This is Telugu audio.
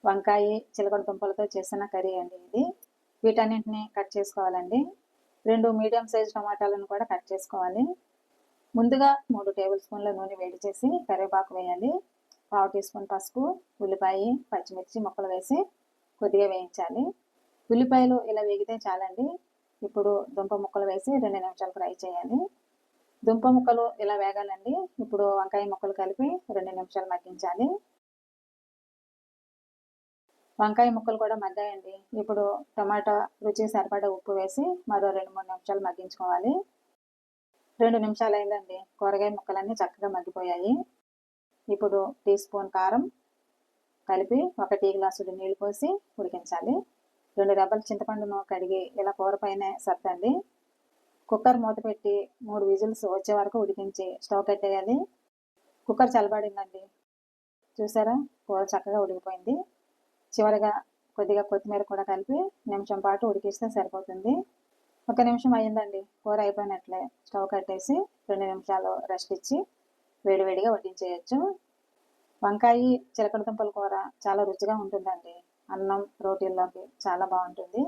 వంకాయ చిలకడ దుంపలతో చేసిన కర్రీ అండి ఇది. వీటన్నింటిని కట్ చేసుకోవాలండి. 2 మీడియం సైజ్ టమాటాలను కూడా కట్ చేసుకోవాలి. ముందుగా 3 టేబుల్ స్పూన్ల నూనె వేడి చేసి కరివేపాకు వేయాలి. 1/2 టీ స్పూన్ పసుపు, ఉల్లిపాయ, పచ్చిమిర్చి ముక్కలు వేసి కొద్దిగా వేయించాలి. ఉల్లిపాయలు ఇలా వేగితే చాలండి. ఇప్పుడు దుంప ముక్కలు వేసి 2 నిమిషాలు ఫ్రై చేయాలి. దుంప ముక్కలు ఇలా వేగాలండి. ఇప్పుడు వంకాయ ముక్కలు కలిపి 2 నిమిషాలు మగ్గించాలి. వంకాయ ముక్కలు కూడా మగ్గాయండి. ఇప్పుడు టమాటా రుచి సరిపడా ఉప్పు వేసి మరో 2-3 నిమిషాలు మగ్గించుకోవాలి. 2 నిమిషాలు అయిందండి. కూరగాయ ముక్కలన్నీ చక్కగా మగ్గిపోయాయి. ఇప్పుడు టీ స్పూన్ కారం కలిపి 1 టీ గ్లాసుడు నీళ్లు పోసి ఉడికించాలి. 2 రెబ్బల చింతపండును కడిగి ఇలా కూర పైన సర్దండి. కుక్కర్ మూత పెట్టి 3 విజిల్స్ వచ్చే వరకు ఉడికించి స్టవ్ కట్టేయాలి. కుక్కర్ చల్లబడిందండి. చూసారా, కూర చక్కగా ఉడికిపోయింది. చివరిగా కొద్దిగా కొత్తిమీర కూడా కలిపి నిమిషం పాటు ఉడికిస్తే సరిపోతుంది. 1 నిమిషం అయ్యిందండి. కూర అయిపోయినట్లే. స్టవ్ కట్టేసి 2 నిమిషాలు రెస్ట్ ఇచ్చి వేడివేడిగా వడ్డించేయచ్చు. వంకాయ చిలకడ దుంపల కూర చాలా రుచిగా ఉంటుందండి. అన్నం, రోటీల్లోకి చాలా బాగుంటుంది.